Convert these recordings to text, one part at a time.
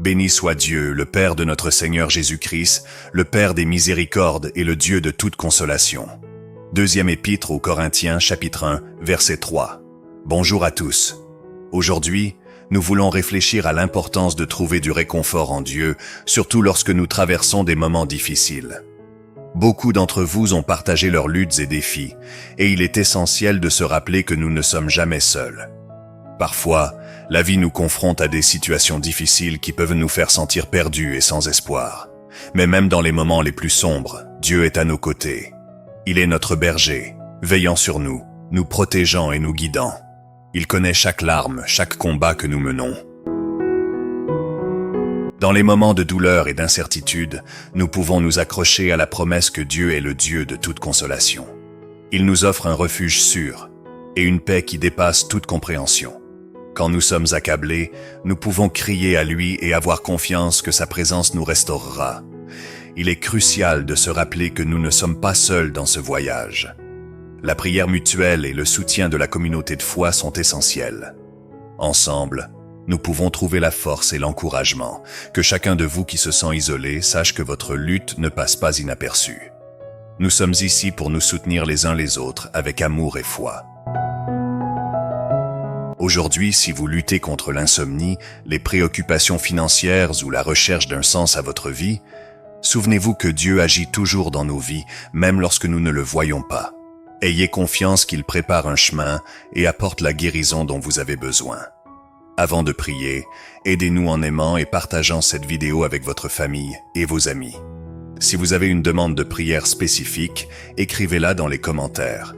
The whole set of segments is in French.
Béni soit Dieu, le Père de notre Seigneur Jésus-Christ, le Père des miséricordes et le Dieu de toute consolation. Deuxième épître aux Corinthiens, chapitre 1, verset 3. Bonjour à tous. Aujourd'hui, nous voulons réfléchir à l'importance de trouver du réconfort en Dieu, surtout lorsque nous traversons des moments difficiles. Beaucoup d'entre vous ont partagé leurs luttes et défis, et il est essentiel de se rappeler que nous ne sommes jamais seuls. Parfois, la vie nous confronte à des situations difficiles qui peuvent nous faire sentir perdus et sans espoir. Mais même dans les moments les plus sombres, Dieu est à nos côtés. Il est notre berger, veillant sur nous, nous protégeant et nous guidant. Il connaît chaque larme, chaque combat que nous menons. Dans les moments de douleur et d'incertitude, nous pouvons nous accrocher à la promesse que Dieu est le Dieu de toute consolation. Il nous offre un refuge sûr et une paix qui dépasse toute compréhension. Quand nous sommes accablés, nous pouvons crier à lui et avoir confiance que sa présence nous restaurera. Il est crucial de se rappeler que nous ne sommes pas seuls dans ce voyage. La prière mutuelle et le soutien de la communauté de foi sont essentiels. Ensemble, nous pouvons trouver la force et l'encouragement. Que chacun de vous qui se sent isolé sache que votre lutte ne passe pas inaperçue. Nous sommes ici pour nous soutenir les uns les autres avec amour et foi. Aujourd'hui, si vous luttez contre l'insomnie, les préoccupations financières ou la recherche d'un sens à votre vie, souvenez-vous que Dieu agit toujours dans nos vies, même lorsque nous ne le voyons pas. Ayez confiance qu'il prépare un chemin et apporte la guérison dont vous avez besoin. Avant de prier, aidez-nous en aimant et partageant cette vidéo avec votre famille et vos amis. Si vous avez une demande de prière spécifique, écrivez-la dans les commentaires.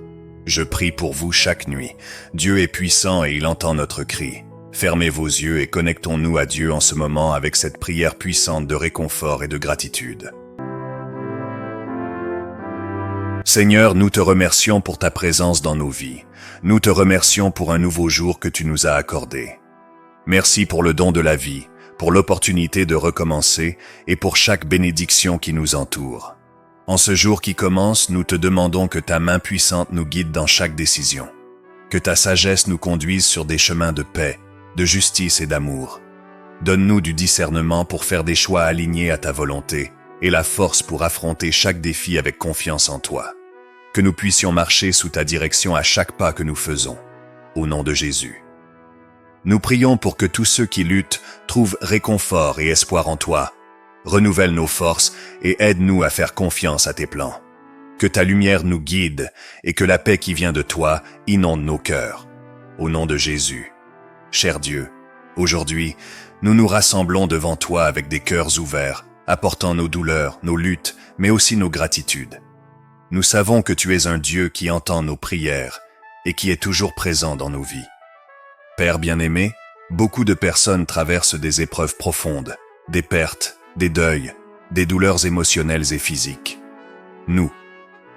Je prie pour vous chaque nuit. Dieu est puissant et il entend notre cri. Fermez vos yeux et connectons-nous à Dieu en ce moment avec cette prière puissante de réconfort et de gratitude. Seigneur, nous te remercions pour ta présence dans nos vies. Nous te remercions pour un nouveau jour que tu nous as accordé. Merci pour le don de la vie, pour l'opportunité de recommencer et pour chaque bénédiction qui nous entoure. En ce jour qui commence, nous te demandons que ta main puissante nous guide dans chaque décision, que ta sagesse nous conduise sur des chemins de paix, de justice et d'amour. Donne-nous du discernement pour faire des choix alignés à ta volonté et la force pour affronter chaque défi avec confiance en toi. Que nous puissions marcher sous ta direction à chaque pas que nous faisons. Au nom de Jésus. Nous prions pour que tous ceux qui luttent trouvent réconfort et espoir en toi. Renouvelle nos forces et aide-nous à faire confiance à tes plans. Que ta lumière nous guide et que la paix qui vient de toi inonde nos cœurs. Au nom de Jésus. Cher Dieu, aujourd'hui, nous nous rassemblons devant toi avec des cœurs ouverts, apportant nos douleurs, nos luttes, mais aussi nos gratitudes. Nous savons que tu es un Dieu qui entend nos prières et qui est toujours présent dans nos vies. Père bien-aimé, beaucoup de personnes traversent des épreuves profondes, des pertes, des deuils, des douleurs émotionnelles et physiques. Nous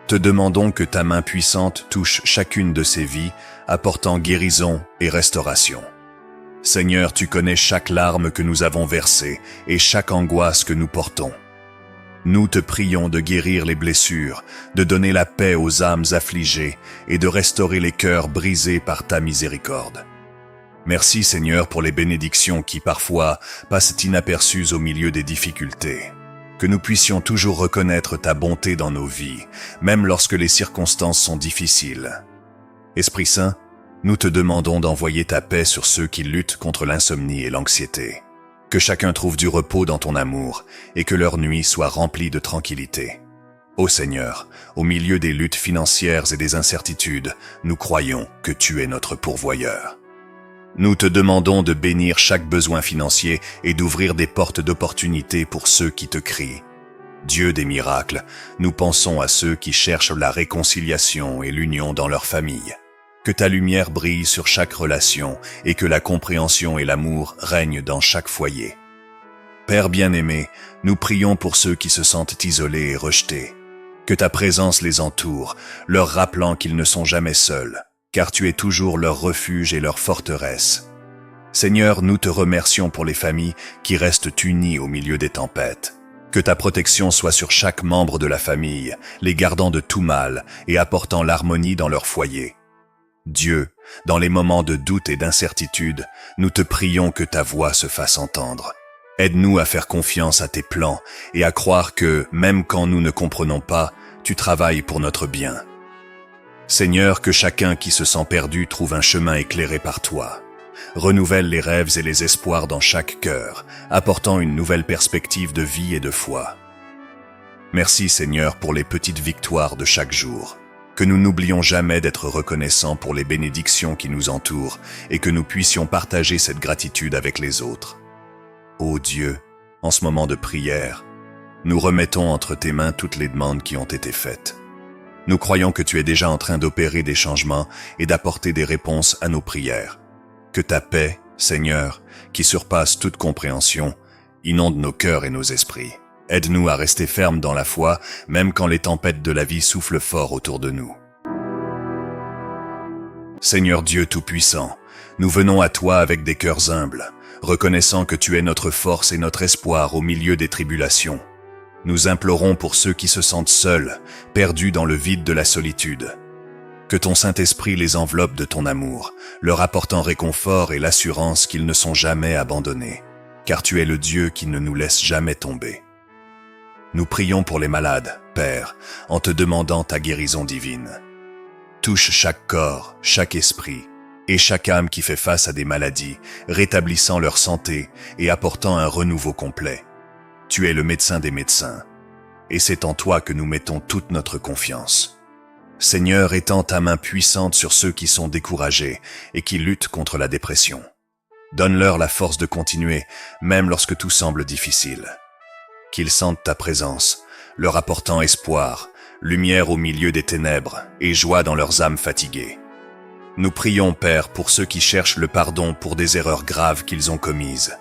te demandons que ta main puissante touche chacune de ces vies, apportant guérison et restauration. Seigneur, tu connais chaque larme que nous avons versée et chaque angoisse que nous portons. Nous te prions de guérir les blessures, de donner la paix aux âmes affligées et de restaurer les cœurs brisés par ta miséricorde. Merci Seigneur pour les bénédictions qui parfois passent inaperçues au milieu des difficultés. Que nous puissions toujours reconnaître ta bonté dans nos vies, même lorsque les circonstances sont difficiles. Esprit Saint, nous te demandons d'envoyer ta paix sur ceux qui luttent contre l'insomnie et l'anxiété. Que chacun trouve du repos dans ton amour et que leur nuit soit remplie de tranquillité. Ô Seigneur, au milieu des luttes financières et des incertitudes, nous croyons que tu es notre pourvoyeur. Nous te demandons de bénir chaque besoin financier et d'ouvrir des portes d'opportunité pour ceux qui te crient. Dieu des miracles, nous pensons à ceux qui cherchent la réconciliation et l'union dans leur famille. Que ta lumière brille sur chaque relation et que la compréhension et l'amour règnent dans chaque foyer. Père bien-aimé, nous prions pour ceux qui se sentent isolés et rejetés. Que ta présence les entoure, leur rappelant qu'ils ne sont jamais seuls, car tu es toujours leur refuge et leur forteresse. Seigneur, nous te remercions pour les familles qui restent unies au milieu des tempêtes. Que ta protection soit sur chaque membre de la famille, les gardant de tout mal et apportant l'harmonie dans leur foyer. Dieu, dans les moments de doute et d'incertitude, nous te prions que ta voix se fasse entendre. Aide-nous à faire confiance à tes plans et à croire que, même quand nous ne comprenons pas, tu travailles pour notre bien. Seigneur, que chacun qui se sent perdu trouve un chemin éclairé par toi. Renouvelle les rêves et les espoirs dans chaque cœur, apportant une nouvelle perspective de vie et de foi. Merci Seigneur pour les petites victoires de chaque jour. Que nous n'oublions jamais d'être reconnaissants pour les bénédictions qui nous entourent et que nous puissions partager cette gratitude avec les autres. Ô Dieu, en ce moment de prière, nous remettons entre tes mains toutes les demandes qui ont été faites. Nous croyons que tu es déjà en train d'opérer des changements et d'apporter des réponses à nos prières. Que ta paix, Seigneur, qui surpasse toute compréhension, inonde nos cœurs et nos esprits. Aide-nous à rester fermes dans la foi, même quand les tempêtes de la vie soufflent fort autour de nous. Seigneur Dieu Tout-Puissant, nous venons à toi avec des cœurs humbles, reconnaissant que tu es notre force et notre espoir au milieu des tribulations. Nous implorons pour ceux qui se sentent seuls, perdus dans le vide de la solitude. Que ton Saint-Esprit les enveloppe de ton amour, leur apportant réconfort et l'assurance qu'ils ne sont jamais abandonnés, car tu es le Dieu qui ne nous laisse jamais tomber. Nous prions pour les malades, Père, en te demandant ta guérison divine. Touche chaque corps, chaque esprit et chaque âme qui fait face à des maladies, rétablissant leur santé et apportant un renouveau complet. Tu es le médecin des médecins, et c'est en toi que nous mettons toute notre confiance. Seigneur, étends ta main puissante sur ceux qui sont découragés et qui luttent contre la dépression. Donne-leur la force de continuer, même lorsque tout semble difficile. Qu'ils sentent ta présence, leur apportant espoir, lumière au milieu des ténèbres et joie dans leurs âmes fatiguées. Nous prions, Père, pour ceux qui cherchent le pardon pour des erreurs graves qu'ils ont commises.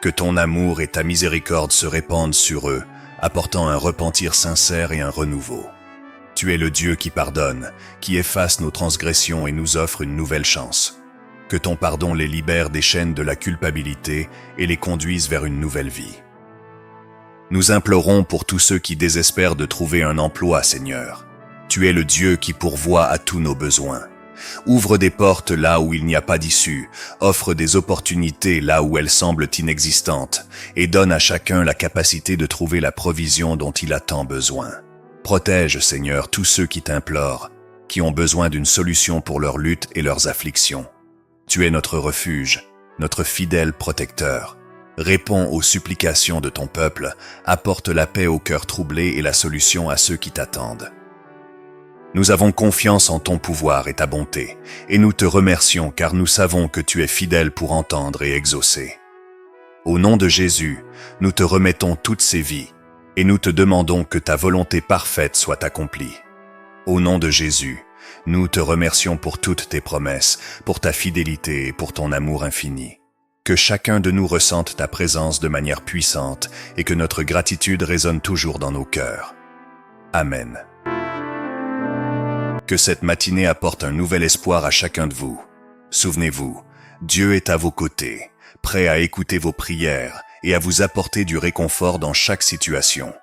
Que ton amour et ta miséricorde se répandent sur eux, apportant un repentir sincère et un renouveau. Tu es le Dieu qui pardonne, qui efface nos transgressions et nous offre une nouvelle chance. Que ton pardon les libère des chaînes de la culpabilité et les conduise vers une nouvelle vie. Nous implorons pour tous ceux qui désespèrent de trouver un emploi, Seigneur. Tu es le Dieu qui pourvoit à tous nos besoins. Ouvre des portes là où il n'y a pas d'issue, offre des opportunités là où elles semblent inexistantes, et donne à chacun la capacité de trouver la provision dont il a tant besoin. Protège, Seigneur, tous ceux qui t'implorent, qui ont besoin d'une solution pour leurs luttes et leurs afflictions. Tu es notre refuge, notre fidèle protecteur. Réponds aux supplications de ton peuple, apporte la paix aux cœurs troublés et la solution à ceux qui t'attendent. Nous avons confiance en ton pouvoir et ta bonté, et nous te remercions car nous savons que tu es fidèle pour entendre et exaucer. Au nom de Jésus, nous te remettons toutes ces vies, et nous te demandons que ta volonté parfaite soit accomplie. Au nom de Jésus, nous te remercions pour toutes tes promesses, pour ta fidélité et pour ton amour infini. Que chacun de nous ressente ta présence de manière puissante et que notre gratitude résonne toujours dans nos cœurs. Amen. Que cette matinée apporte un nouvel espoir à chacun de vous. Souvenez-vous, Dieu est à vos côtés, prêt à écouter vos prières et à vous apporter du réconfort dans chaque situation.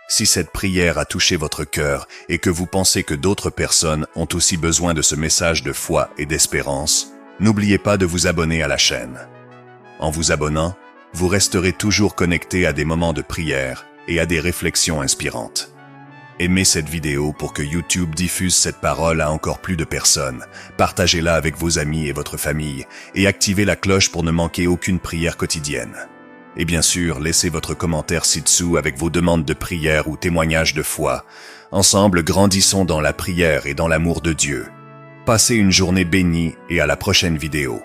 Si cette prière a touché votre cœur et que vous pensez que d'autres personnes ont aussi besoin de ce message de foi et d'espérance, n'oubliez pas de vous abonner à la chaîne. En vous abonnant, vous resterez toujours connecté à des moments de prière et à des réflexions inspirantes. Aimez cette vidéo pour que YouTube diffuse cette parole à encore plus de personnes. Partagez-la avec vos amis et votre famille et activez la cloche pour ne manquer aucune prière quotidienne. Et bien sûr, laissez votre commentaire ci-dessous avec vos demandes de prière ou témoignages de foi. Ensemble, grandissons dans la prière et dans l'amour de Dieu. Passez une journée bénie et à la prochaine vidéo.